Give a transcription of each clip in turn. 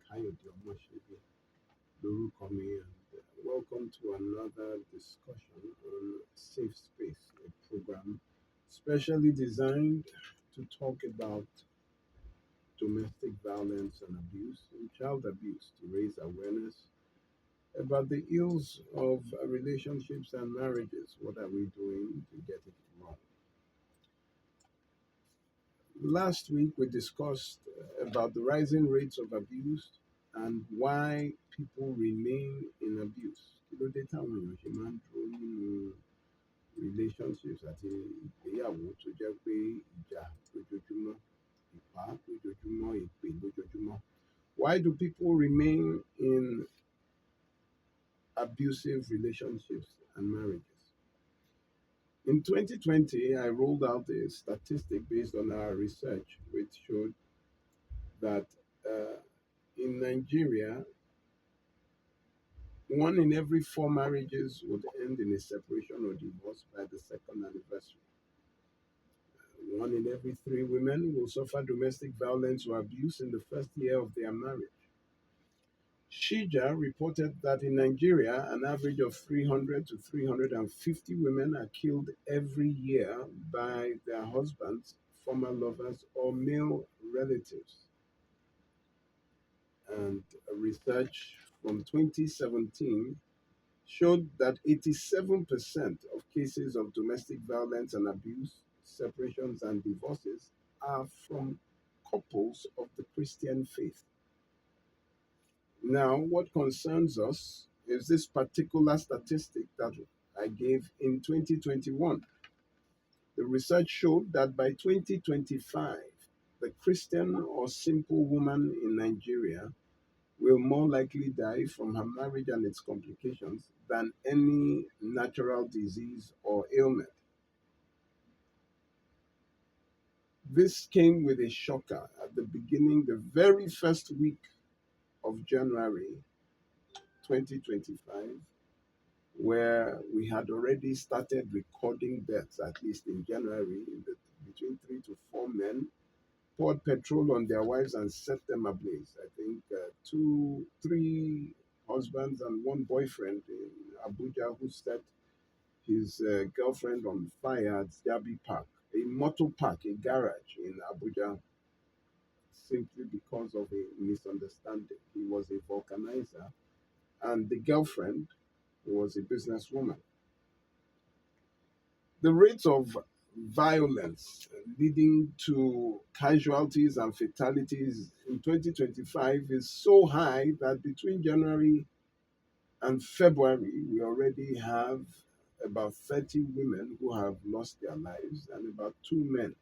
Kayode Omoshede lórúkọ mi, and welcome to another discussion on Safe Space, a program specially designed to talk about domestic violence and abuse and child abuse, to raise awareness about the ills of relationships and marriages. What are we doing to get it wrong? Last week, we discussed about the rising rates of abuse and why people remain in abuse. Kí ló dé táwọn èèyàn ṣe máa ń dúró nínú relationships àti ìgbéyàwó tó jẹ́ pé ìjà lójoojúmọ́, ìpá lójoojúmọ́, ìpè lójoojúmọ́? Why do people remain in abusive relationships and marriages? In 2020, I rolled out a statistic based on our research, which showed that in Nigeria, 1 in every 4 marriages would end in a separation or divorce by the second anniversary. 1 in every 3 women will suffer domestic violence or abuse in the first year of their marriage. Shija reported that in Nigeria, an average of 300 to 350 women are killed every year by their husbands, former lovers, or male relatives. And research from 2017 showed that 87% of cases of domestic violence and abuse, separations, and divorces are from couples of the Christian faith. Now, what concerns us is this particular statistic that I gave in 2021. The research showed that by 2025, the Christian or simple woman in Nigeria will more likely die from her marriage and its complications than any natural disease or ailment. This came with a shocker at the beginning, the very first week of January 2025, where we had already started recording deaths, at least in January, between 3 to 4 men poured petrol on their wives and set them ablaze. I think 3 husbands and 1 boyfriend in Abuja who set his girlfriend on fire at Yabi Park, a motor park, a garage in Abuja, simply because of a misunderstanding. He was a vulcanizer, and the girlfriend was a businesswoman. The rates of violence leading to casualties and fatalities in 2025 is so high that between January and February, we already have about 30 women who have lost their lives and about 2 men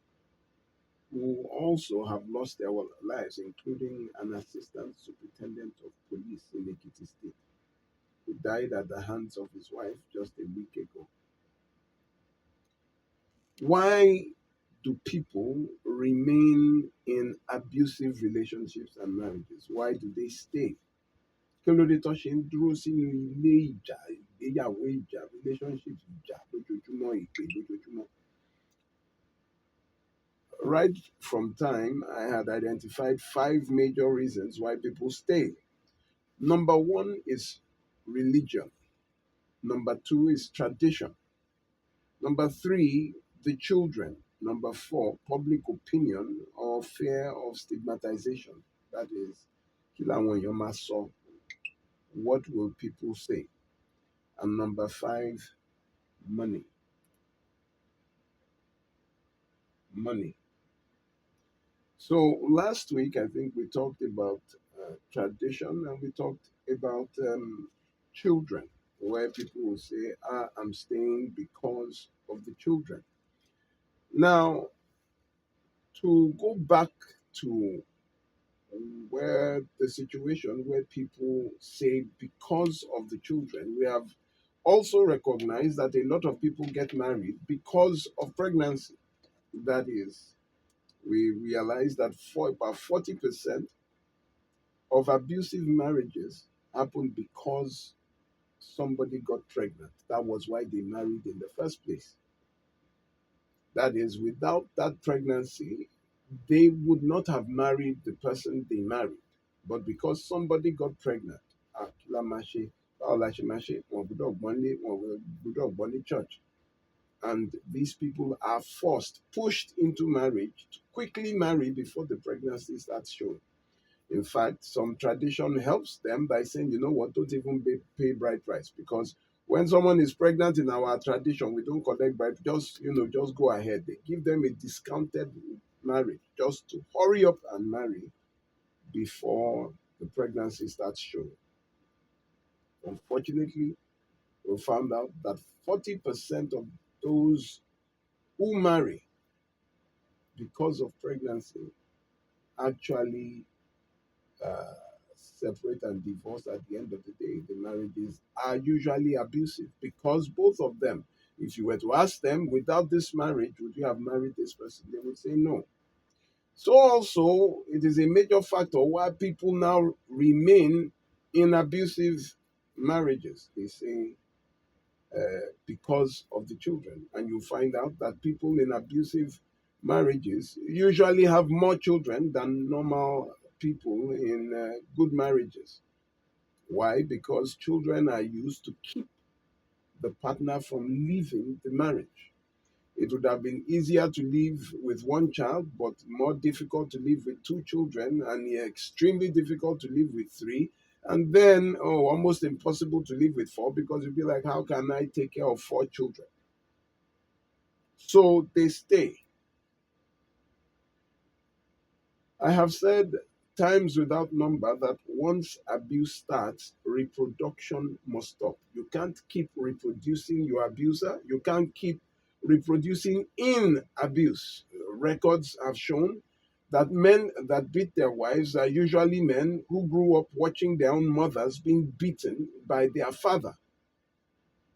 who also have lost their lives, including an assistant superintendent of police in Ekiti State, who died at the hands of his wife just a week ago. Why do people remain in abusive relationships and marriages? Why do they stay? Kí ló dé tó ṣe ń dúró sínú ilé ìjà, ìgbéyàwó ìjà, relationships ìjà lójoojúmọ́, ìpè lójoojúmọ́? Right from time, I had identified 5 major reasons why people stay. Number 1 is religion. Number 2 is tradition. Number 3, the children. Number 4, public opinion or fear of stigmatization. That is, kí làwọn èèyàn máa sọ? What will people say? And number 5, money. Money. So last week, I think we talked about tradition, and we talked about children, where people will say, I'm staying because of the children. Now, to go back to where the situation where people say because of the children, we have also recognized that a lot of people get married because of pregnancy. That is, we realize that for about 40% of abusive marriages happen because somebody got pregnant. That was why they married in the first place. That is, without that pregnancy, they would not have married the person they married. But because somebody got pregnant, kí la máa ṣe? Báwo la ṣe máa ṣe? Wọn gbọ́dọ̀ gbọ́n ní church. And these people are forced, pushed into marriage to quickly marry before the pregnancy starts showing. In fact, some tradition helps them by saying, you know what, don't even pay bride price, because when someone is pregnant in our tradition, we don't collect bride. Just go ahead. They give them a discounted marriage just to hurry up and marry before the pregnancy starts showing. Unfortunately, we found out that 40% of those who marry because of pregnancy actually uh, separate and divorce at the end of the day. The marriages are usually abusive because both of them, if you were to ask them, without this marriage, would you have married this person? They would say no. So, also, it is a major factor why people now remain in abusive marriages. They say because of the children. And you find out that people in abusive marriages usually have more children than normal people in good marriages. Why? Because children are used to keep the partner from leaving the marriage. It would have been easier to live with one child, but more difficult to live with two children, and extremely difficult to live with three. And then, almost impossible to live with four, because you'd be like, how can I take care of four children? So they stay. I have said times without number that once abuse starts, reproduction must stop. You can't keep reproducing your abuser. You can't keep reproducing in abuse. Records have shown that men that beat their wives are usually men who grew up watching their own mothers being beaten by their father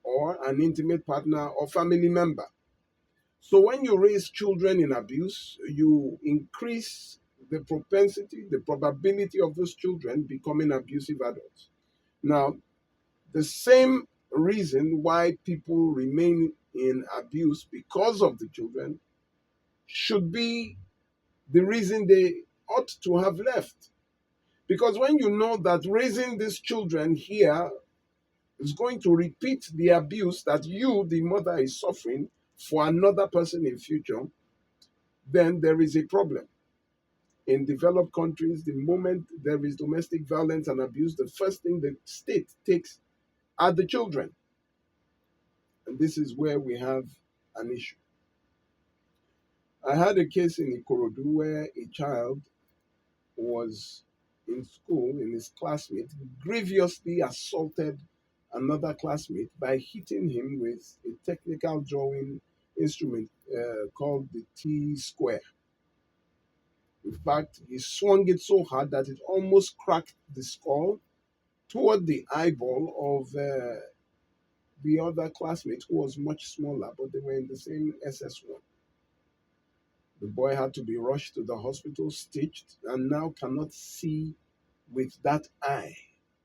or an intimate partner or family member. So when you raise children in abuse, you increase the propensity, the probability of those children becoming abusive adults. Now, the same reason why people remain in abuse because of the children should be the reason they ought to have left. Because when you know that raising these children here is going to repeat the abuse that you, the mother, is suffering for another person in future, then there is a problem. In developed countries, the moment there is domestic violence and abuse, the first thing the state takes are the children. And this is where we have an issue. I had a case in Ikorodu where a child was in school, and his classmate grievously assaulted another classmate by hitting him with a technical drawing instrument called the T square. In fact, he swung it so hard that it almost cracked the skull toward the eyeball of the other classmate who was much smaller, but they were in the same SS1. The boy had to be rushed to the hospital, stitched, and now cannot see with that eye.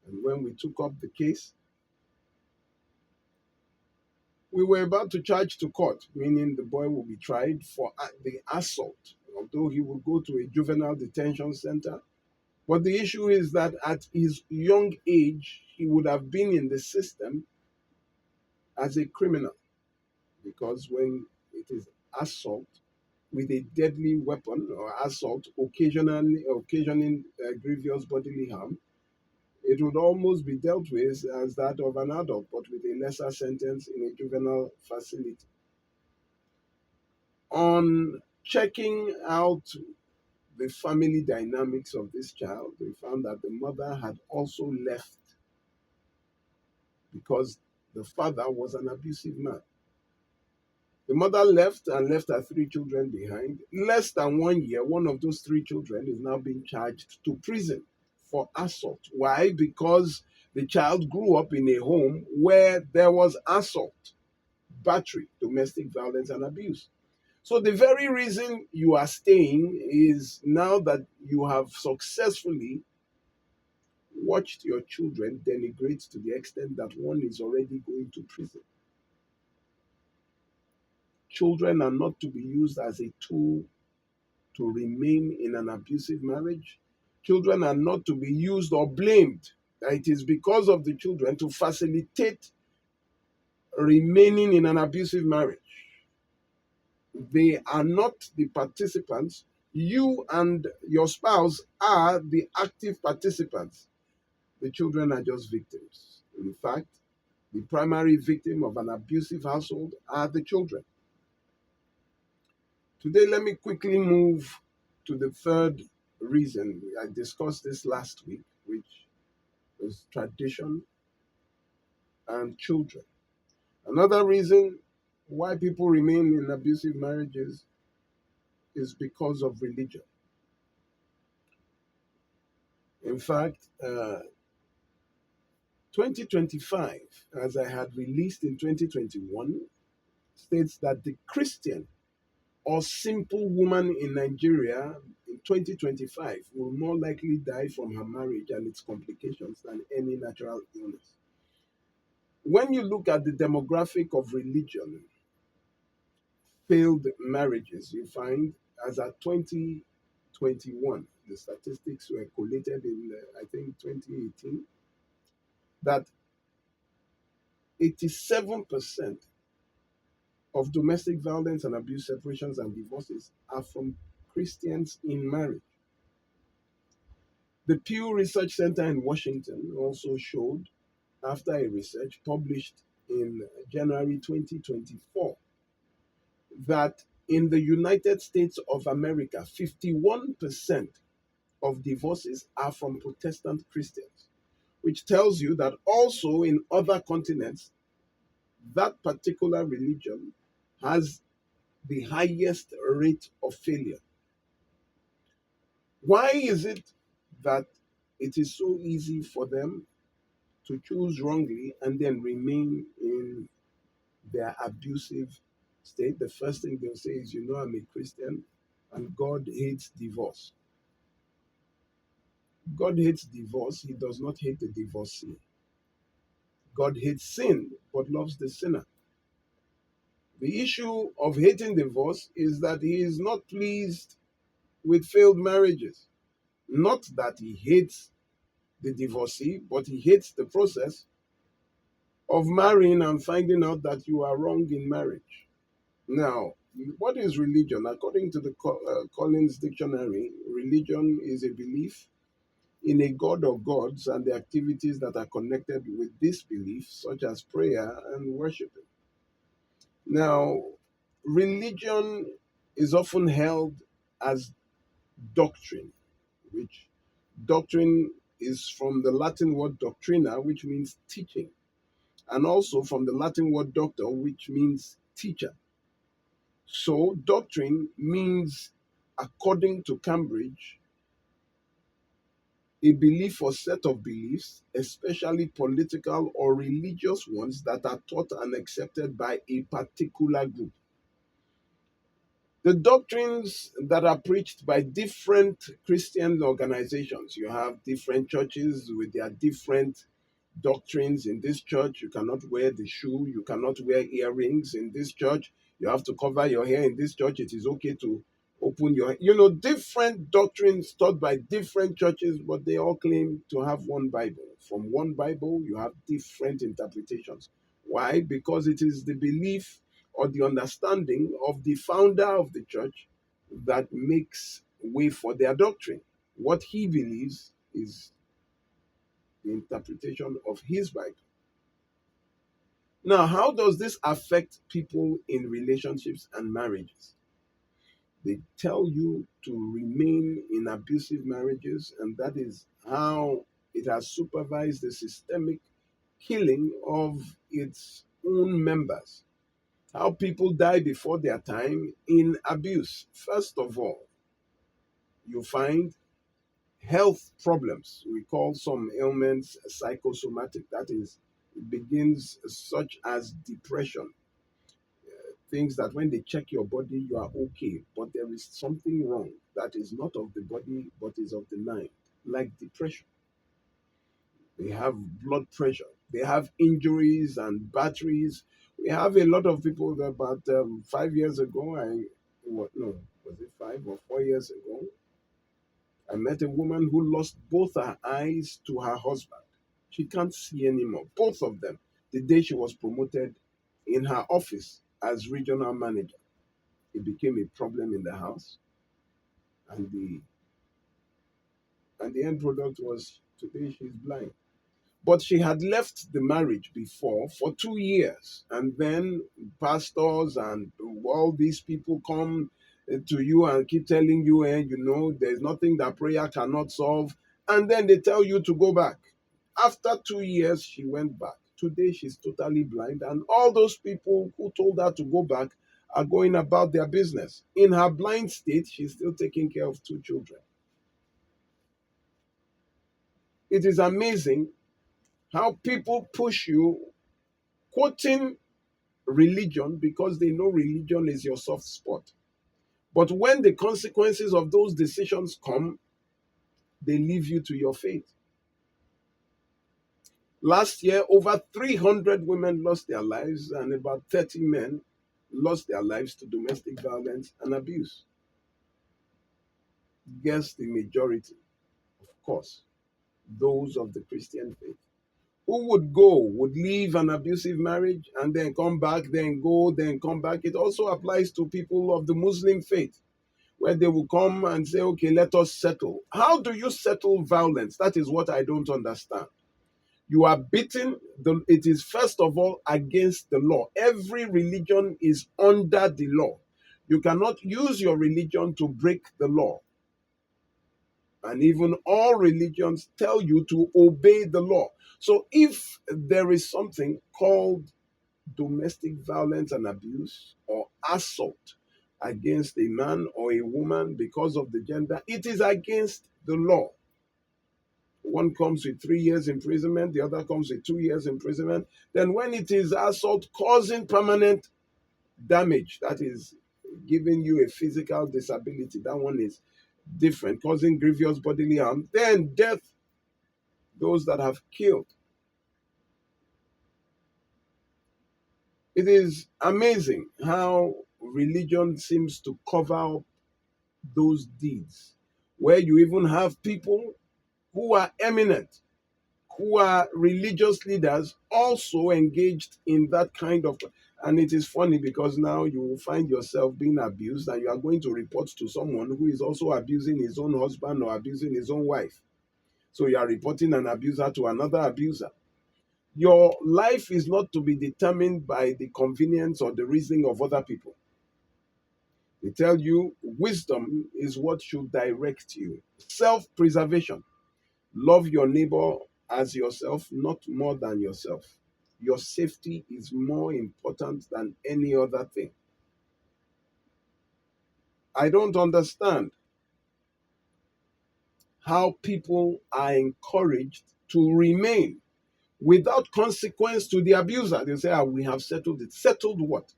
And when we took up the case, we were about to charge to court, meaning the boy will be tried for the assault, although he will go to a juvenile detention center. But the issue is that at his young age, he would have been in the system as a criminal, because when it is assault with a deadly weapon or assault occasioning grievous bodily harm, it would almost be dealt with as that of an adult, but with a lesser sentence in a juvenile facility. On checking out the family dynamics of this child, we found that the mother had also left because the father was an abusive man. The mother left and left her three children behind. Less than 1 year, one of those three children is now being charged to prison for assault. Why? Because the child grew up in a home where there was assault, battery, domestic violence, and abuse. So the very reason you are staying is now that you have successfully watched your children denigrate to the extent that one is already going to prison. Children are not to be used as a tool to remain in an abusive marriage. Children are not to be used or blamed. That it is because of the children to facilitate remaining in an abusive marriage. They are not the participants. You and your spouse are the active participants. The children are just victims. In fact, the primary victim of an abusive household are the children. Today, let me quickly move to the third reason. I discussed this last week, which is tradition and children. Another reason why people remain in abusive marriages is because of religion. In fact, 2025, as I had released in 2021, states that the Christian or simple woman in Nigeria in 2025 will more likely die from her marriage and its complications than any natural illness. When you look at the demographic of religion, failed marriages, you find as at 2021, the statistics were collated in, I think, 2018, that 87% of domestic violence and abuse, separations, and divorces are from Christians in marriage. The Pew Research Center in Washington also showed, after a research published in January 2024, that in the United States of America, 51% of divorces are from Protestant Christians, which tells you that also in other continents, that particular religion has the highest rate of failure. Why is it that it is so easy for them to choose wrongly and then remain in their abusive state? The first thing they'll say is, I'm a Christian and God hates divorce. God hates divorce. He does not hate the divorcee. God hates sin, but loves the sinner. The issue of hating divorce is that he is not pleased with failed marriages. Not that he hates the divorcee, but he hates the process of marrying and finding out that you are wrong in marriage. Now, what is religion? According to the Collins Dictionary, religion is a belief in a god or gods and the activities that are connected with this belief, such as prayer and worshiping. Now, religion is often held as doctrine, which doctrine is from the Latin word doctrina, which means teaching, and also from the Latin word doctor, which means teacher. So, doctrine means, according to Cambridge, a belief or set of beliefs, especially political or religious ones, that are taught and accepted by a particular group. The doctrines that are preached by different Christian organizations, you have different churches with their different doctrines. In this church, you cannot wear the shoe, you cannot wear earrings. In this church, you have to cover your hair. In this church, it is okay to open your, different doctrines taught by different churches, but they all claim to have one Bible. From one Bible, you have different interpretations. Why? Because it is the belief or the understanding of the founder of the church that makes way for their doctrine. What he believes is the interpretation of his Bible. Now, how does this affect people in relationships and marriages? They tell you to remain in abusive marriages, and that is how it has supervised the systemic killing of its own members. How people die before their time in abuse. First of all, you find health problems. We call some ailments psychosomatic. That is, it begins such as depression. Things that when they check your body, you are okay, but there is something wrong that is not of the body, but is of the mind, like depression. They have blood pressure. They have injuries and batteries. We have a lot of people that about 5 years ago, was it 5 or 4 years ago? I met a woman who lost both her eyes to her husband. She can't see anymore, both of them, the day she was promoted in her office as regional manager. It became a problem in the house, and the end product was today she's blind. But she had left the marriage before for 2 years, and then pastors and all these people come to you and keep telling you, there's nothing that prayer cannot solve, and then they tell you to go back. After 2 years, she went back. Today, she's totally blind, and all those people who told her to go back are going about their business. In her blind state, she's still taking care of two children. It is amazing how people push you quoting religion because they know religion is your soft spot. But when the consequences of those decisions come, they leave you to your fate. Last year, over 300 women lost their lives, and about 30 men lost their lives to domestic violence and abuse. Guess the majority, of course, those of the Christian faith. Who would leave an abusive marriage and then come back, then go, then come back? It also applies to people of the Muslim faith, where they will come and say, okay, let us settle. How do you settle violence? That is what I don't understand. You are beaten. It is first of all against the law. Every religion is under the law. You cannot use your religion to break the law. And even all religions tell you to obey the law. So if there is something called domestic violence and abuse or assault against a man or a woman because of the gender, it is against the law. One comes with 3 years imprisonment, the other comes with 2 years imprisonment. Then when it is assault causing permanent damage, that is giving you a physical disability, that one is different, causing grievous bodily harm. Then death, those that have killed. It is amazing how religion seems to cover up those deeds, where you even have people who are eminent, who are religious leaders, also engaged in that kind of. And it is funny because now you will find yourself being abused and you are going to report to someone who is also abusing his own husband or abusing his own wife. So you are reporting an abuser to another abuser. Your life is not to be determined by the convenience or the reasoning of other people. They tell you wisdom is what should direct you. Self-preservation. Love your neighbor as yourself, not more than yourself. Your safety is more important than any other thing. I don't understand how people are encouraged to remain without consequence to the abuser. They say, we have settled it. Settled what?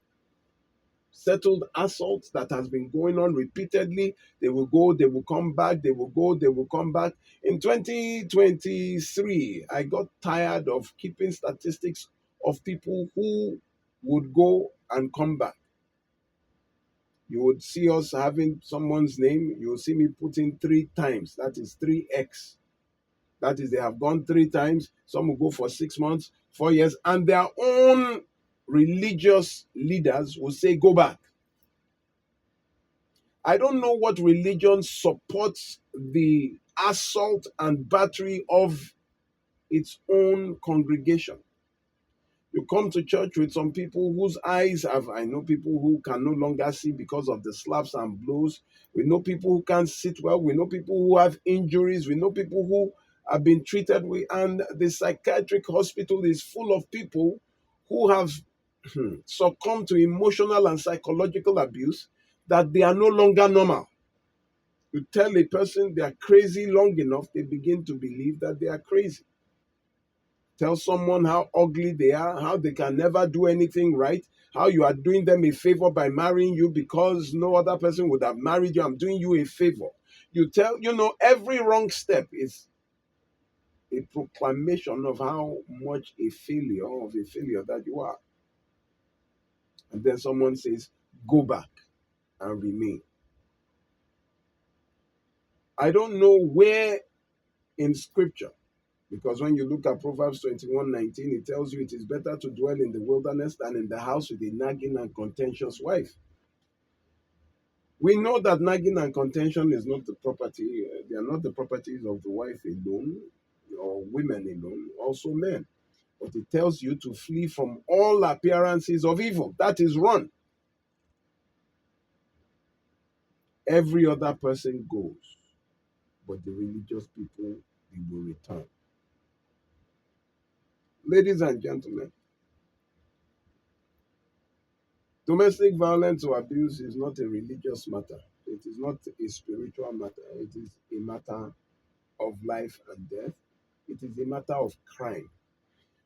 Settled assault that has been going on repeatedly. They will go, they will come back, they will go, they will come back. In 2023, I got tired of keeping statistics of people who would go and come back. You would see us having someone's name, you will see me putting 3 times, that is 3x. That is, they have gone 3 times, some will go for 6 months, 4 years, and their own religious leaders will say, go back. I don't know what religion supports the assault and battery of its own congregation. You come to church with some people whose eyes I know people who can no longer see because of the slaps and blows. We know people who can't sit well. We know people who have injuries. We know people who have been treated with, and the psychiatric hospital is full of people who have succumbed to emotional and psychological abuse, that they are no longer normal. You tell a person they are crazy long enough, they begin to believe that they are crazy. Tell someone how ugly they are, how they can never do anything right, how you are doing them a favor by marrying you because no other person would have married you. I'm doing you a favor. Every wrong step is a proclamation of how much of a failure that you are. And then someone says, go back and remain. I don't know where in scripture, because when you look at Proverbs 21:19, it tells you it is better to dwell in the wilderness than in the house with a nagging and contentious wife. We know that nagging and contention is not the property, they are not the properties of the wife alone or women alone, also men. But it tells you to flee from all appearances of evil. That is run. Every other person goes, but the religious people, they will return. Ladies and gentlemen, domestic violence or abuse is not a religious matter. It is not a spiritual matter. It is a matter of life and death. It is a matter of crime.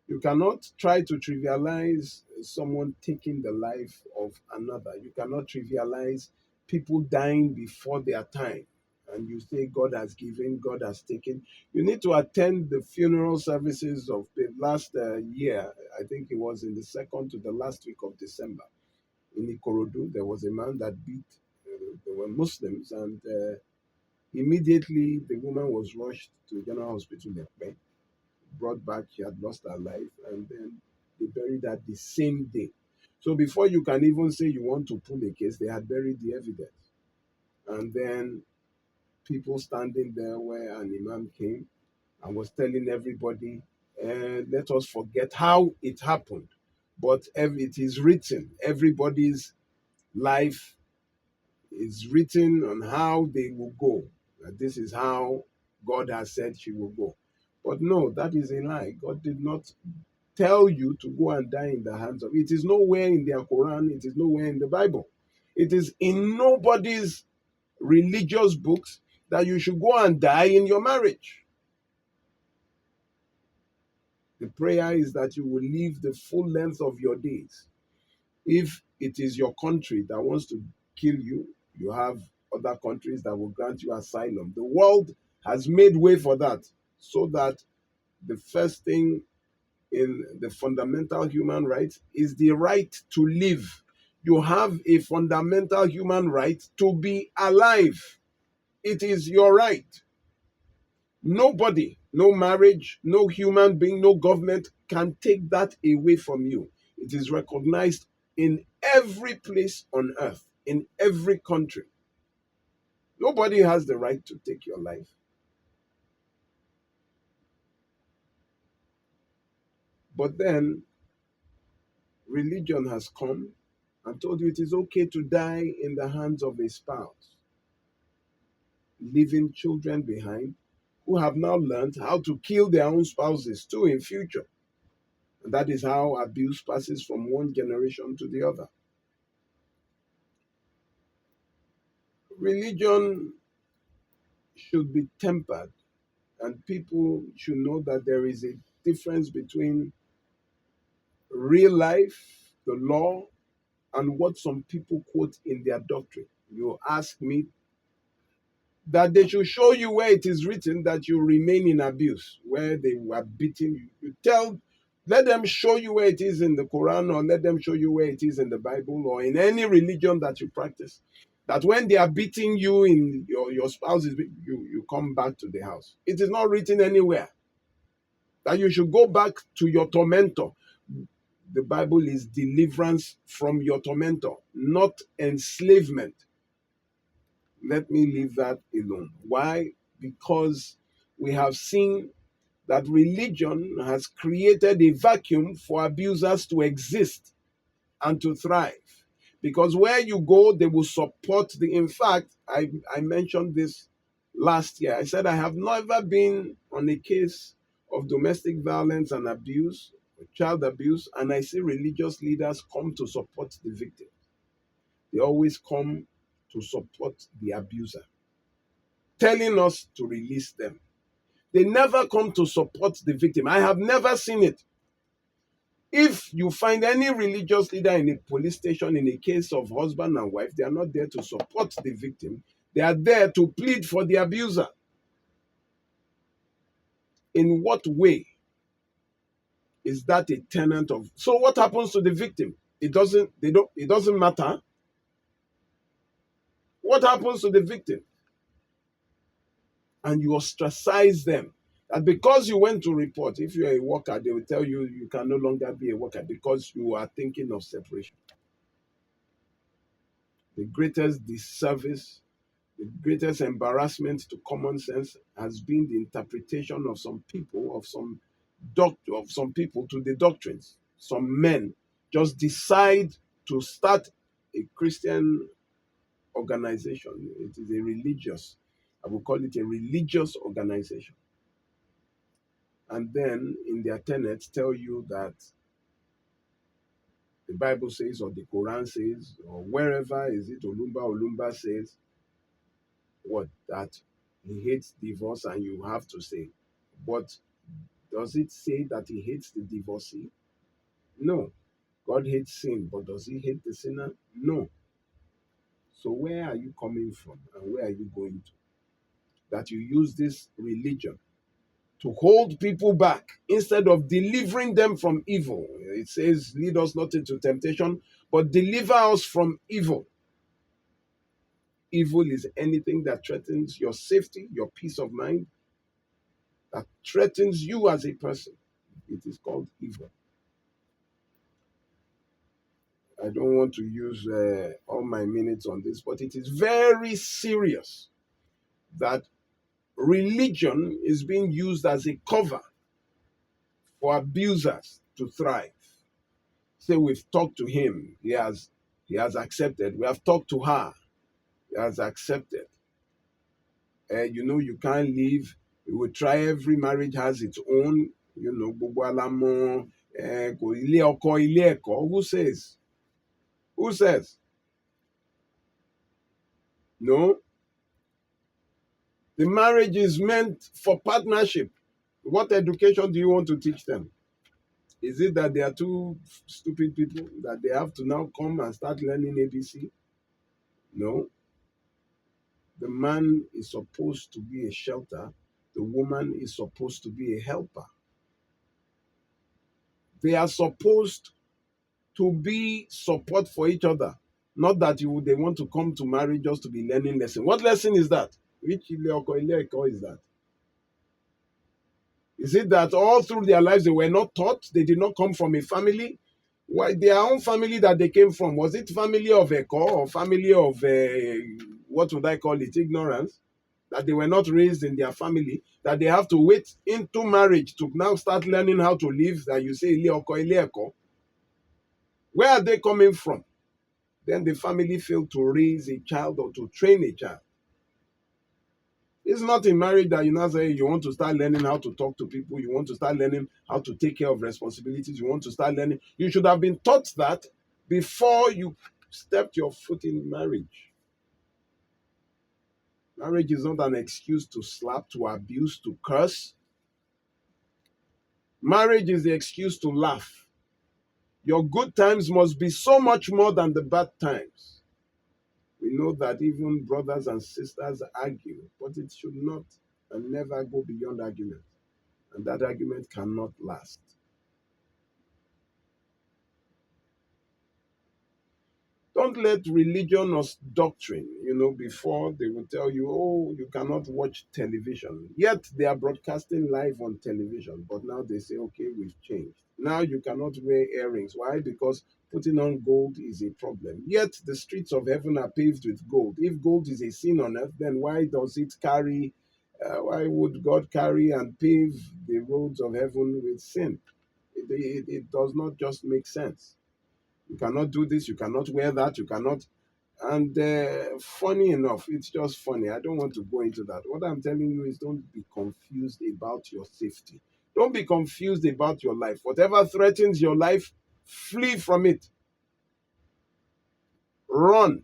You cannot try to trivialize someone taking the life of another. You cannot trivialize people dying before their time. And you say God has given, God has taken. You need to attend the funeral services of the last year. I think it was in the second to the last week of December. In Ikorodu, there was a man that beat, they were Muslims, and immediately the woman was rushed to General Hospital Lekpe, brought back, she had lost her life, and then they buried her the same day. So before you can even say you want to pull a case, they had buried the evidence. And then people standing there where an imam came and was telling everybody, let us forget how it happened. But it is written, everybody's life is written on how they will go. This is how God has said she will go. But no, that is a lie. God did not tell you to go and die in the hands of. It is nowhere in their Quran, it is nowhere in the Bible. It is in nobody's religious books that you should go and die in your marriage. The prayer is that you will live the full length of your days. If it is your country that wants to kill you, you have other countries that will grant you asylum. The world has made way for that, so that the first thing in the fundamental human rights is the right to live. You have a fundamental human right to be alive. It is your right. Nobody, no marriage, no human being, no government can take that away from you. It is recognized in every place on earth, in every country. Nobody has the right to take your life. But then religion has come and told you it is okay to die in the hands of a spouse, leaving children behind who have now learned how to kill their own spouses too in future. And that is how abuse passes from one generation to the other. Religion should be tempered, and people should know that there is a difference between real life, the law, and what some people quote in their doctrine. You ask me that they should show you where it is written that you remain in abuse, where they were beating you. Let them show you where it is in the Quran, or let them show you where it is in the Bible, or in any religion that you practice. That when they are beating you in your spouse is you come back to the house. It is not written anywhere that you should go back to your tormentor. The Bible is deliverance from your tormentor, not enslavement. Let me leave that alone. Why? Because we have seen that religion has created a vacuum for abusers to exist and to thrive. Because where you go, they will support in fact, I mentioned this last year. I said I have never been on a case of domestic violence and abuse, child abuse, and I see religious leaders come to support the victim. They always come to support the abuser, telling us to release them. They never come to support the victim. I have never seen it. If you find any religious leader in a police station in a case of husband and wife, they are not there to support the victim. They are there to plead for the abuser. In what way is that a tenant of? So what happens to the victim? It doesn't matter. What happens to the victim? and you ostracize them. And because you went to report, if you're a worker, they will tell you you can no longer be a worker because you are thinking of separation. The greatest disservice, the greatest embarrassment to common sense has been the interpretation of some people, of some people to the doctrines. Some men just decide to start a Christian organization. It is a religious, I would call it a religious organization. And then in their tenets tell you that the Bible says, or the Quran says, or wherever is it, Olumba says, what? That he hates divorce and you have to say. But does it say that he hates the divorcee? No. God hates sin, but does he hate the sinner? No. So where are you coming from and where are you going to? That you use this religion to hold people back instead of delivering them from evil. It says, lead us not into temptation, but deliver us from evil. Evil is anything that threatens your safety, your peace of mind, that threatens you as a person. It is called evil. I don't want to use all my minutes on this, but it is very serious that religion is being used as a cover for abusers to thrive. Say we've talked to him, he has accepted. We have talked to her, he has accepted. You can't leave. You will try. Every marriage has its own. Gbogbo alamọ kò ilé ọkọ ilé ẹ̀kọ́. Who says? Who says? No. The marriage is meant for partnership. What education do you want to teach them? Is it that they are two stupid people that they have to now come and start learning ABC? No. The man is supposed to be a shelter. The woman is supposed to be a helper. They are supposed to be support for each other. Not that they want to come to marriage just to be learning lesson. What lesson is that? Which ile ọkọ ilé ẹ̀kọ́ is that? Is it that all through their lives they were not taught? They did not come from a family? Why their own family that they came from? Was it family of Eko or family of, what would I call it, ignorance? That they were not raised in their family, that they have to wait into marriage to now start learning how to live, that you say, Ile Oko, Ile Eko. Where are they coming from? Then the family failed to raise a child or to train a child. It's not in marriage that you now say you want to start learning how to talk to people, you want to start learning how to take care of responsibilities, you want to start learning. You should have been taught that before you stepped your foot in marriage. Marriage is not an excuse to slap, to abuse, to curse. Marriage is the excuse to laugh. Your good times must be so much more than the bad times. We know that even brothers and sisters argue, but it should not and never go beyond argument. And that argument cannot last. Don't let religion or doctrine, before they will tell you, oh, you cannot watch television. Yet they are broadcasting live on television. But now they say, okay, we've changed. Now you cannot wear earrings. Why? Because putting on gold is a problem. Yet the streets of heaven are paved with gold. If gold is a sin on earth, then why would God carry and pave the roads of heaven with sin? It does not just make sense. You cannot do this, you cannot wear that, you cannot. And funny enough, it's just funny. I don't want to go into that. What I'm telling you is don't be confused about your safety. Don't be confused about your life. Whatever threatens your life, flee from it. Run.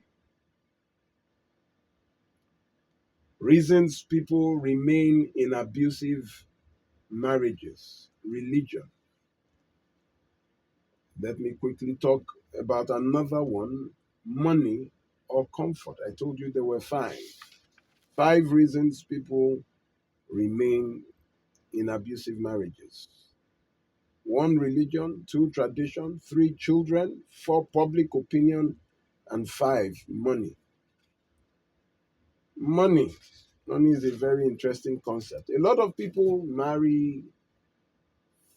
Reasons people remain in abusive marriages, religion. Let me quickly talk about another one, money or comfort. I told you there were five. 5 reasons people remain in abusive marriages. 1, religion. 2, tradition. 3, children. 4, public opinion. And 5, money. Money. Money is a very interesting concept. A lot of people marry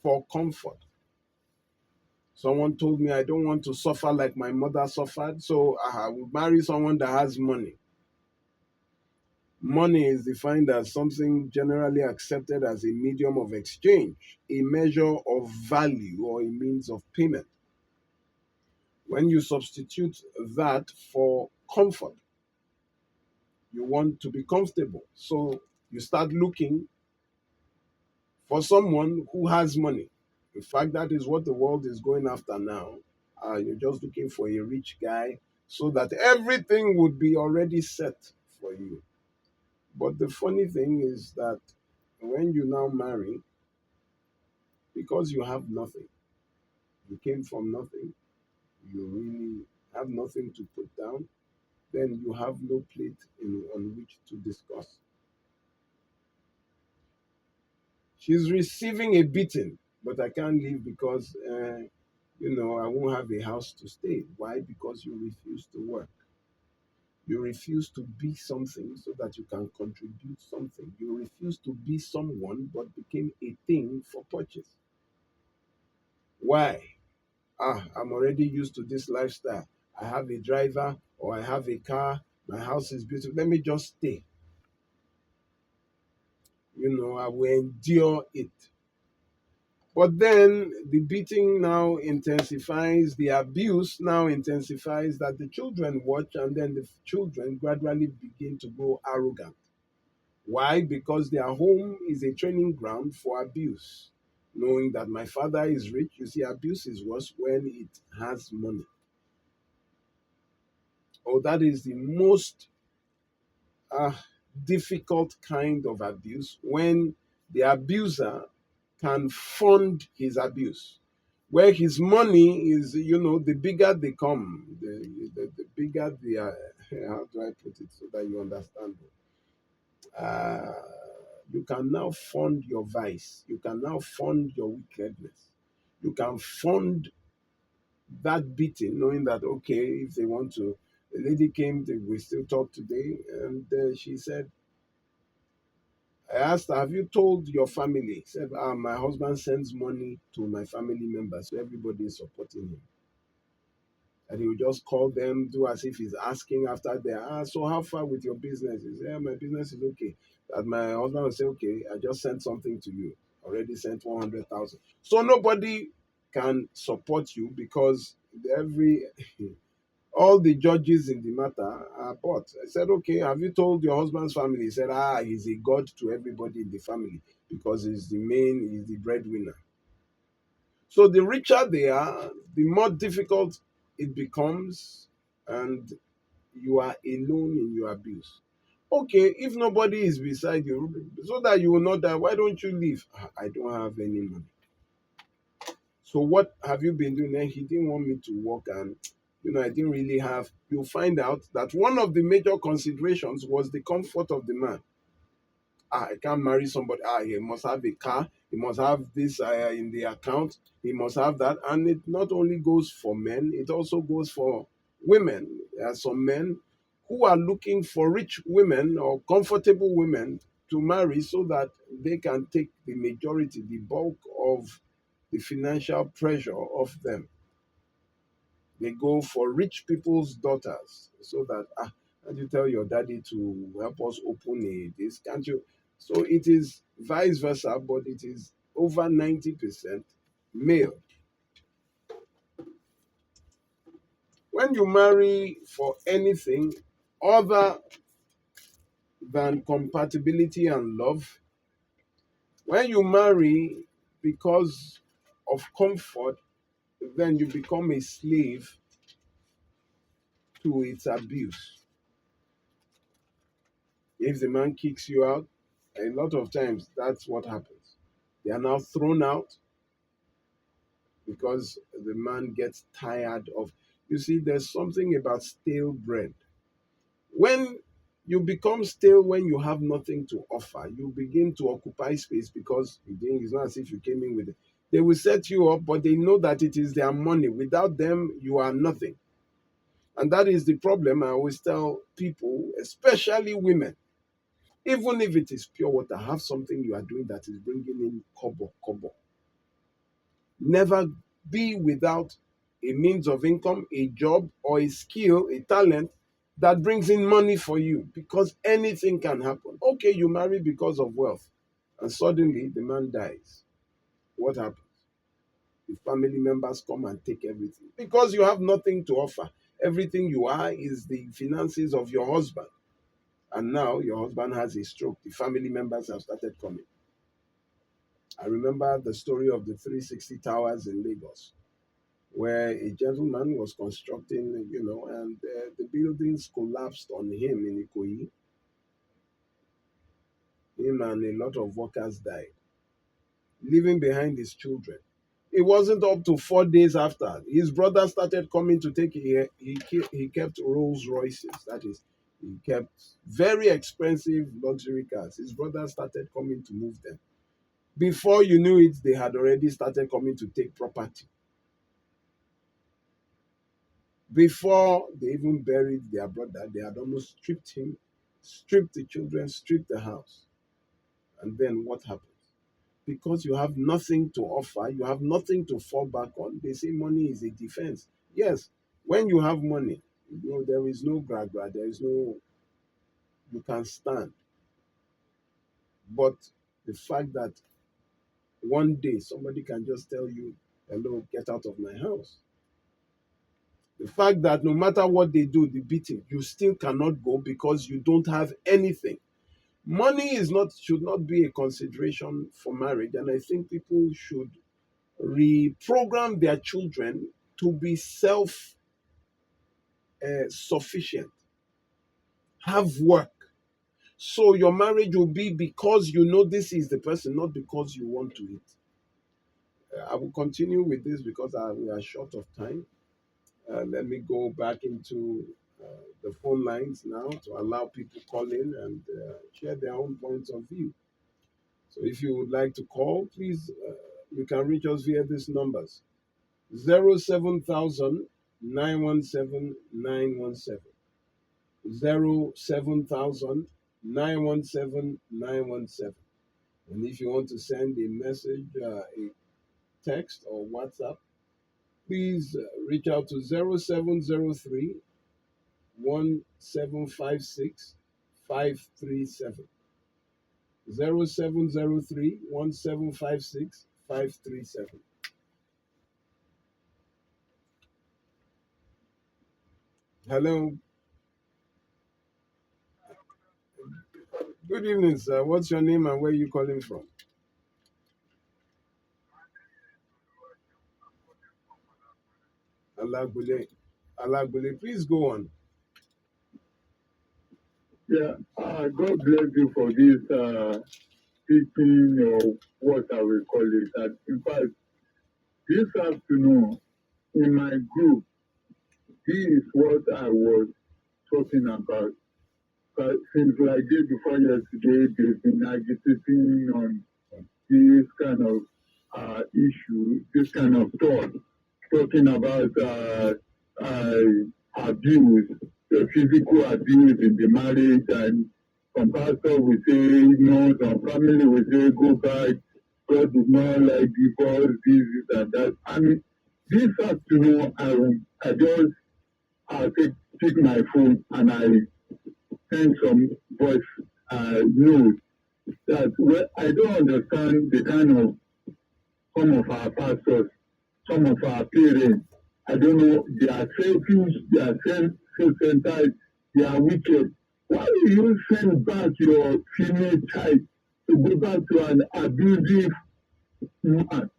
for comfort. Someone told me I don't want to suffer like my mother suffered, so I will marry someone that has money. Money is defined as something generally accepted as a medium of exchange, a measure of value, or a means of payment. When you substitute that for comfort, you want to be comfortable. So you start looking for someone who has money. In fact, that is what the world is going after now. You're just looking for a rich guy so that everything would be already set for you. But the funny thing is that when you now marry, because you have nothing, you came from nothing, you really have nothing to put down, then you have no plate on which to discuss. She's receiving a beating, but I can't leave because, I won't have a house to stay. Why? Because you refuse to work. You refuse to be something so that you can contribute something. You refuse to be someone but became a thing for purchase. Why? I'm already used to this lifestyle. I have a driver or I have a car. My house is beautiful. Let me just stay. I will endure it. But then the beating now intensifies, the abuse now intensifies that the children watch, and then the children gradually begin to grow arrogant. Why? Because their home is a training ground for abuse. Knowing that my father is rich, you see, abuse is worse when it has money. Oh, that is the most uh, difficult kind of abuse, when the abuser can fund his abuse. Where his money is, the bigger they come, the bigger they are. How do I put it so that you understand? Uh, you can now fund your vice. You can now fund your wickedness. You can fund that beating, knowing that, okay, if they want to. The lady came, we still talk today, and she said, I asked her, have you told your family? She said, my husband sends money to my family members, so everybody is supporting him. And he will just call them, do as if he's asking after they so how far with your business? He said, yeah, my business is okay. That my husband will say, okay, I just sent something to you. Already sent 100,000. So nobody can support you because every all the judges in the matter are bought. I said, okay, have you told your husband's family? He said, he's a god to everybody in the family because he's the breadwinner. So the richer they are, the more difficult it becomes, and you are alone in your abuse. Okay, if nobody is beside you, so that you will not die, why don't you leave? I don't have any money. So what have you been doing? And he didn't want me to work, and I didn't really have. You'll find out that one of the major considerations was the comfort of the man. I can't marry somebody. He must have a car. He must have this in the account. He must have that. And it not only goes for men, it also goes for women. There are some men who are looking for rich women or comfortable women to marry so that they can take the majority, the bulk of the financial pressure off them. They go for rich people's daughters so that can't you tell your daddy to help us open this? Can't you? So it is vice versa, but it is over 90% male. When you marry for anything other than compatibility and love, when you marry because of comfort, then you become a slave to its abuse. If the man kicks you out, a lot of times that's what happens. They are now thrown out because the man gets tired of. You see, there's something about stale bread. When you become stale, when you have nothing to offer, you begin to occupy space because it's not as if you came in with it. They will set you up, but they know that it is their money. Without them, you are nothing. And that is the problem I always tell people, especially women. Even if it is pure water, have something you are doing that is bringing in kobo. Never be without a means of income, a job, or a skill, a talent that brings in money for you, because anything can happen. Okay, you marry because of wealth, and suddenly the man dies. What happens? The family members come and take everything because you have nothing to offer. Everything you are is the finances of your husband. And now your husband has a stroke. The family members have started coming. I remember the story of the 360 towers in Lagos, where a gentleman was constructing, and the buildings collapsed on him in Ikoyi. Him and a lot of workers died, leaving behind his children. It wasn't up to 4 days after his brother started coming to take. He kept Rolls Royces. That is, he kept very expensive luxury cars. His brother started coming to move them. Before you knew it, they had already started coming to take property. Before they even buried their brother, they had almost stripped him, stripped the children, stripped the house. And then what happens? Because you have nothing to offer, you have nothing to fall back on. They say money is a defense. Yes, when you have money, there is no gra, there is no, you can stand. But the fact that one day somebody can just tell you, hello, get out of my house. The fact that no matter what they do, the beating, you still cannot go because you don't have anything. Money should not be a consideration for marriage, and I think people should reprogram their children to be self sufficient. Have work. So your marriage will be because you know this is the person, not because you want to eat. I will continue with this because we are short of time. Let me go back into the phone lines now to allow people call in and share their own points of view. So if you would like to call, please, you can reach us via these numbers: 07000 917 917, 07000 917 917. And if you want to send a message, a text or WhatsApp, please reach out to 0703 1756 537. 0703 1756 537. Hello. Good evening, sir. What's your name and where are you calling from? Alagbule. Alagbule, please go on. Yeah, God bless you for this speaking, or what I will call it. And in fact, this afternoon in my group, this is what I was talking about. But since like day before yesterday, they've been agitating on this kind of issue, this kind of thought, talking about uh, abuse, physical abuse in the marriage, and some pastor will say no, some family will say go back, God did not like divorce, this and that. And this afternoon, I just take my phone and I send some voice notes that, well, I don't understand the kind of some of our pastors, some of our parents. I don't know, they are selfish, they are self-centered, they are wicked. Why do you send back your female child to go back to an abusive woman?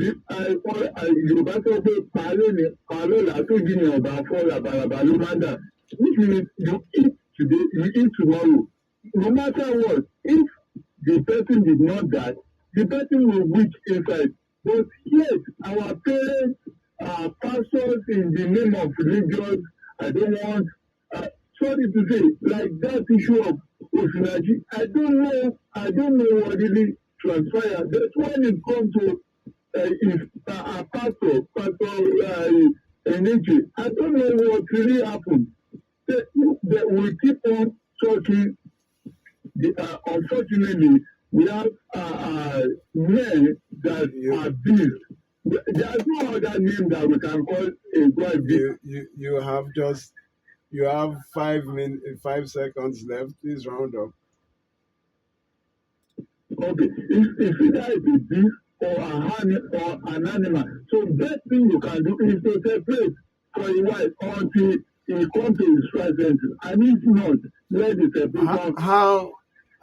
Yorùbá sọ pé pàálọ̀ làtòjì ni ọba fọ́ làbàràbà ló máa dà. Which means you eat today, you eat tomorrow. No matter what, if the person did not die, the person will reach inside. But yet, our parents, pastors in the name of religion, I don't want, sorry to say, like that issue of Osinachi, I don't know what really transpired. That's when it comes to if a pastor, Enrique, I don't know what really happened. They will keep on talking unfortunately, we have men that You are beasts. There's no other name that we can call a boy beast. you have just you have 5 seconds left. Please round up. Okay, if either it's a beast or an animal, so best thing you can do is to separate for a while until he come to his presence. And if not, let the How, separation. how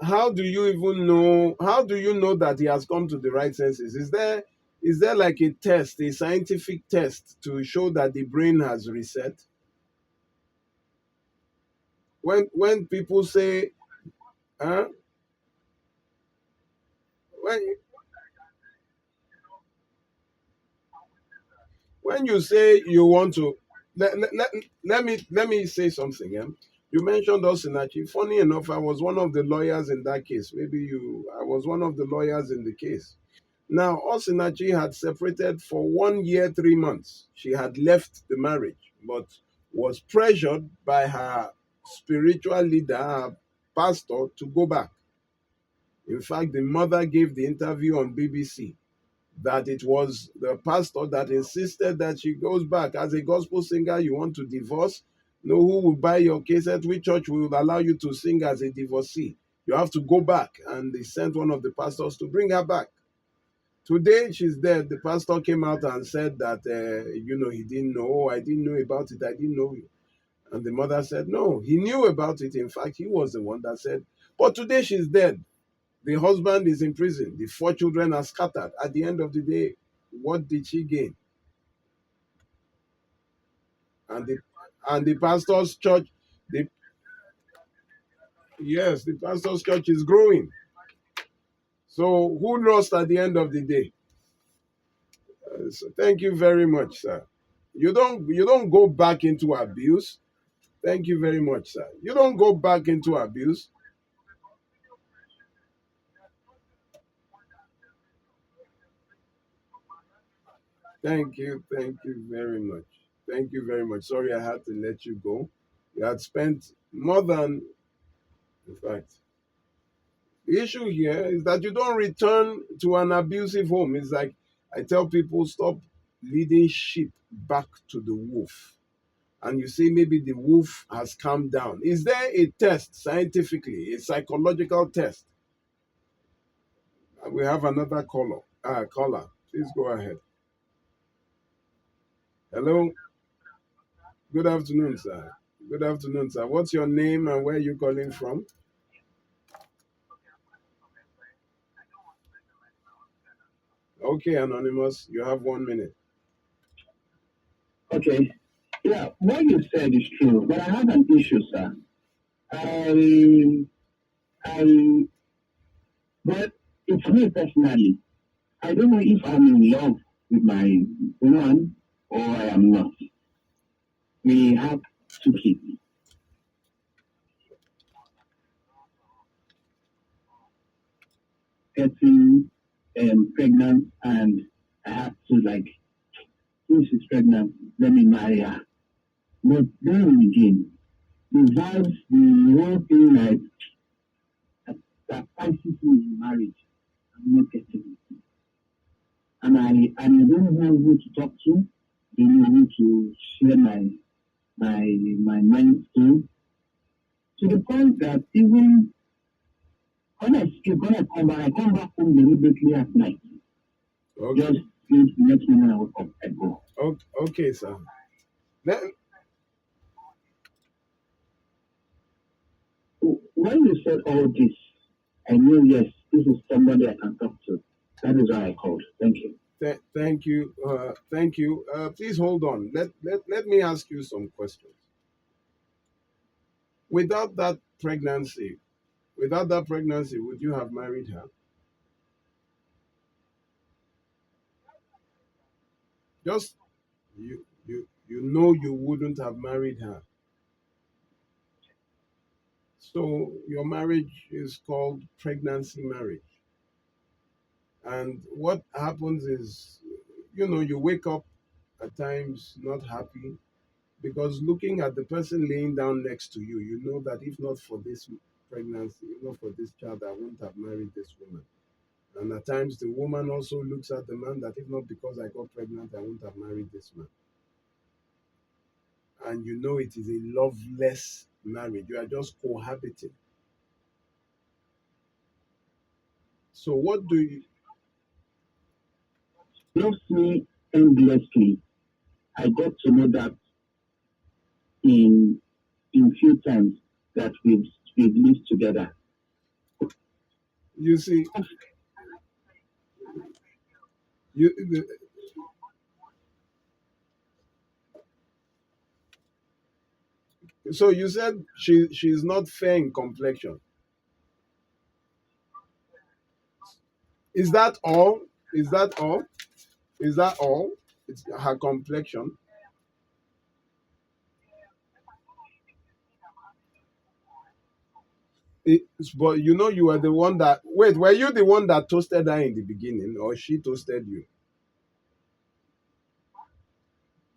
how do you even know? How do you know that he has come to the right senses? Is there like a test, a scientific test to show that the brain has reset? When people say, huh? when when you say you want to, let me say something. Yeah? You mentioned Osinachi. Funny enough, I was one of the lawyers in that case. I was one of the lawyers in the case. Now, Osinachi had separated for 1 year, 3 months. She had left the marriage, but was pressured by her spiritual leader, her pastor, to go back. In fact, the mother gave the interview on BBC that it was the pastor that insisted that she goes back. As a gospel singer, you want to divorce? No, who will buy your cassette? Which church will allow you to sing as a divorcee? You have to go back. And they sent one of the pastors to bring her back. Today she's dead. The pastor came out and said that, he didn't know. Oh, I didn't know about it. I didn't know. And the mother said, no, he knew about it. In fact, he was the one that said, but today she's dead. The husband is in prison. The 4 children are scattered. At the end of the day, what did she gain? And the pastor's church, the yes, the pastor's church is growing. So who lost at the end of the day? So thank you very much, sir. You don't go back into abuse. Thank you very much, sir. You don't go back into abuse. Thank you very much. Thank you very much. Sorry I had to let you go. You had spent more than, in fact, the issue here is that you don't return to an abusive home. It's like I tell people, stop leading sheep back to the wolf. And you say maybe the wolf has calmed down. Is there a test scientifically, a psychological test? We have another caller. Caller, please go ahead. Hello. Good afternoon, sir. Good afternoon, sir. What's your name and where are you calling from? Okay, Anonymous, you have 1 minute. Okay. Yeah, what you said is true, but I have an issue, sir. I, I, but it's me personally. I don't know if I'm in love with my woman or I am not. We have 2 kids, getting pregnant, and I have to like, since she's pregnant, let me marry her. But then again, the vibes, the whole thing like that crisis in marriage, I'm not getting it. And I don't know who to talk to, don't know who to share my mind to the point that even when I sleep, when I come back home deliberately at night, Okay, just sleep, next moment I wake up, I go. okay, okay, sir. Let, So when you said all this, I knew, yes, this is somebody I can talk to. That is why I called. Thank you. thank you. Thank you. Please hold on. Let me ask you some questions. Without that pregnancy, would you have married her? Just you wouldn't have married her. So your marriage is called pregnancy marriage. And what happens is, you wake up at times not happy because looking at the person laying down next to you, you know that if not for this pregnancy, for this child, I wouldn't have married this woman. And at times, the woman also looks at the man that if not because I got pregnant, I wouldn't have married this man. And it is a loveless marriage. You are just cohabiting. So, what do you? Loves me endlessly. I got to know that in few times that we've lived together. You see, you. So you said she's not fair in complexion. Is that all? Is that all? Is that all? It's her complexion. But you were the one that. Wait, were you the one that toasted her in the beginning, or she toasted you?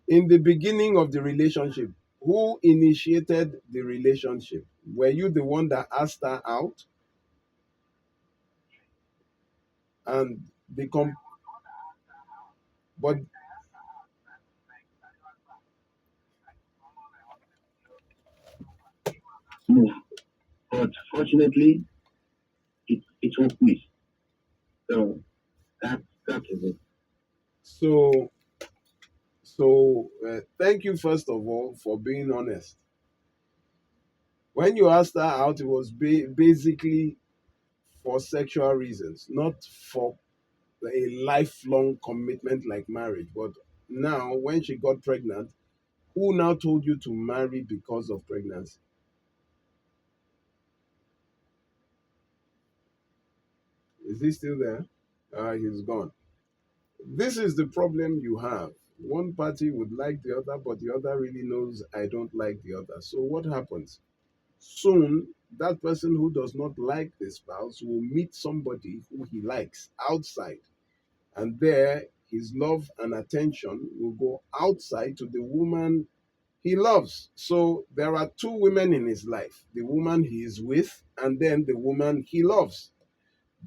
In the beginning of the relationship, who initiated the relationship? Were you the one that asked her out? And the com- but No, but fortunately, it took me. So that is it. so thank you first of all for being honest. When you asked her out, it was basically for sexual reasons, not for a lifelong commitment like marriage. But now, when she got pregnant, who now told you to marry because of pregnancy? Is he still there? He's gone. This is the problem you have. One party would like the other, but the other really knows I don't like the other. So what happens? Soon, that person who does not like the spouse will meet somebody who he likes outside. And there, his love and attention will go outside to the woman he loves. So there are two women in his life, the woman he is with, and then the woman he loves.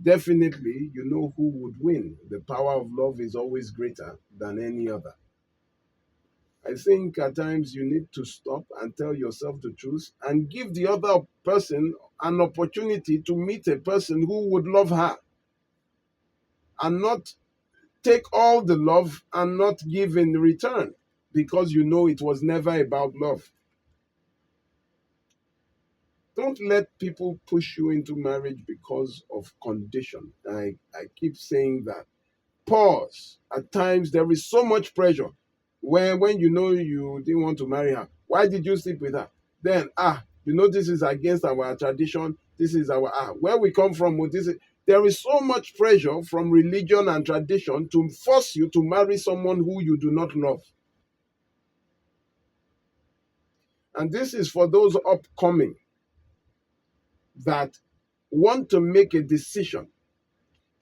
Definitely, you know who would win. The power of love is always greater than any other. I think at times you need to stop and tell yourself the truth and give the other person an opportunity to meet a person who would love her, and not take all the love and not give in return because it was never about love. Don't let people push you into marriage because of condition. I keep saying that. Pause. At times there is so much pressure. When you didn't want to marry her, why did you sleep with her? Then this is against our tradition. This is our where we come from. There is so much pressure from religion and tradition to force you to marry someone who you do not love. And this is for those upcoming that want to make a decision.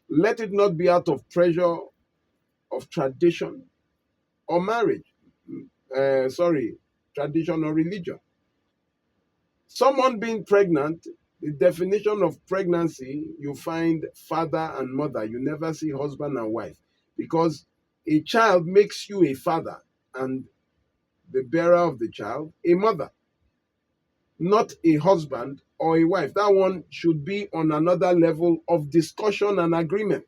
Let it not be out of pressure of tradition or marriage. Sorry, tradition or religion. Someone being pregnant, the definition of pregnancy, you find father and mother. You never see husband and wife, because a child makes you a father and the bearer of the child a mother, not a husband or a wife. That one should be on another level of discussion and agreement.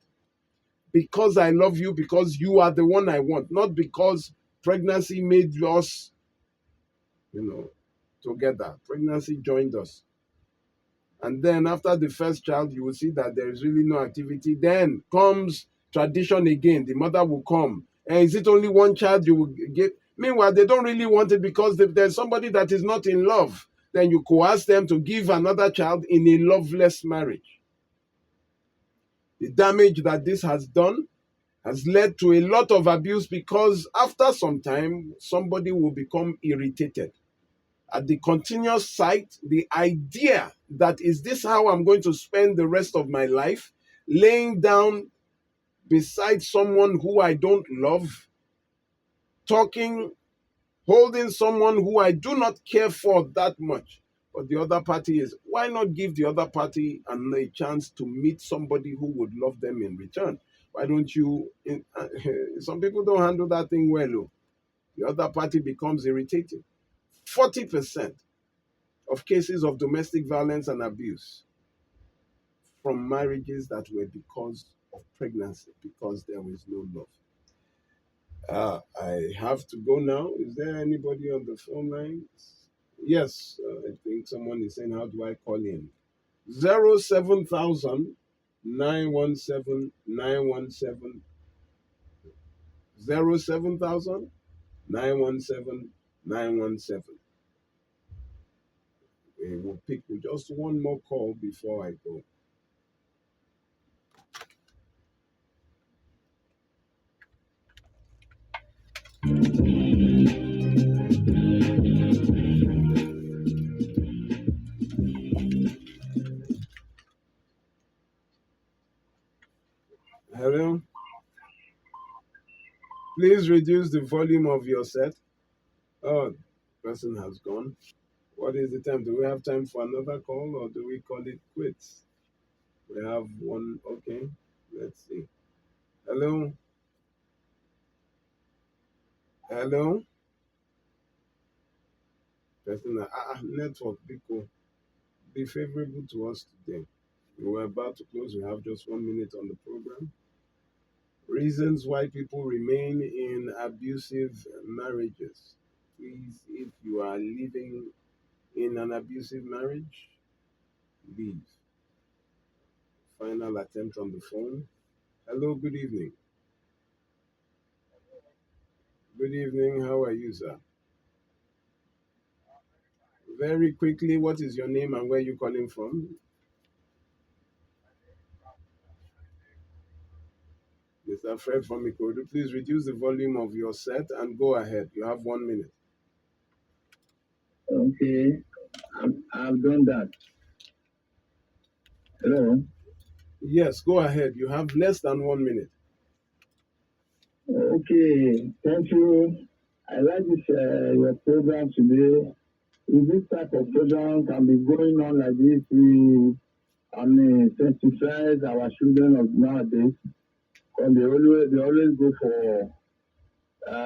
Because I love you, because you are the one I want, not because pregnancy made us, you know, together. Pregnancy joined us. And then after the first child, you will see that there is really no activity. Then comes tradition again. The mother will come. And is it only one child you will get? Meanwhile, they don't really want it, because if there's somebody that is not in love, then you coerce them to give another child in a loveless marriage. The damage that this has done has led to a lot of abuse, because after some time, somebody will become irritated at the continuous sight, the idea that is this how I'm going to spend the rest of my life, laying down beside someone who I don't love, talking, holding someone who I do not care for that much. But the other party is, why not give the other party a chance to meet somebody who would love them in return? Why don't you? Some people don't handle that thing well. Oh. The other party becomes irritated. 40% of cases of domestic violence and abuse from marriages that were because of pregnancy, because there was no love. I have to go now. Is there anybody on the phone lines? Yes, I think someone is saying, how do I call in? 07,000 917 917 07,000 917 917. We will pick just one more call before I go. Hello? Please reduce the volume of your set. Oh, person has gone. What is the time? Do we have time for another call or do we call it quits? We have one. Okay, let's see. Hello? Hello? Person, network, be favorable to us today. We're about to close. We have just 1 minute on the program. Reasons why people remain in abusive marriages. Please, if you are living in an abusive marriage, leave. Final attempt on the phone. Hello, good evening. Good evening. How are you, sir? Very quickly, what is your name and where you calling from? Mr. Fred from Ikodu, please reduce the volume of your set and go ahead. You have 1 minute. Okay, I've done that. Hello. Yes, go ahead. You have less than 1 minute. Okay, thank you. I like this your program today. If this type of program can be going on like this, we sensitize our children of nowadays. Because they always go for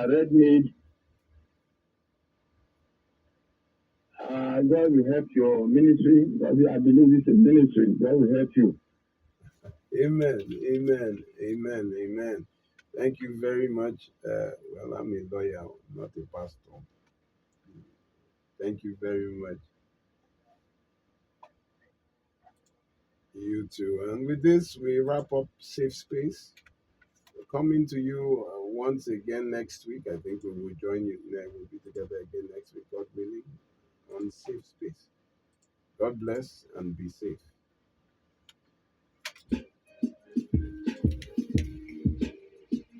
red meat. God will help your ministry. I believe it's a ministry. God will help you. Amen. Amen. Amen. Amen. Thank you very much. Well, I'm a lawyer, not a pastor. Thank you very much. You too. And with this, we wrap up Safe Space. Coming to you once again next week. I think we will join you. We'll be together again next week, God willing, on Safe Space. God bless and be safe.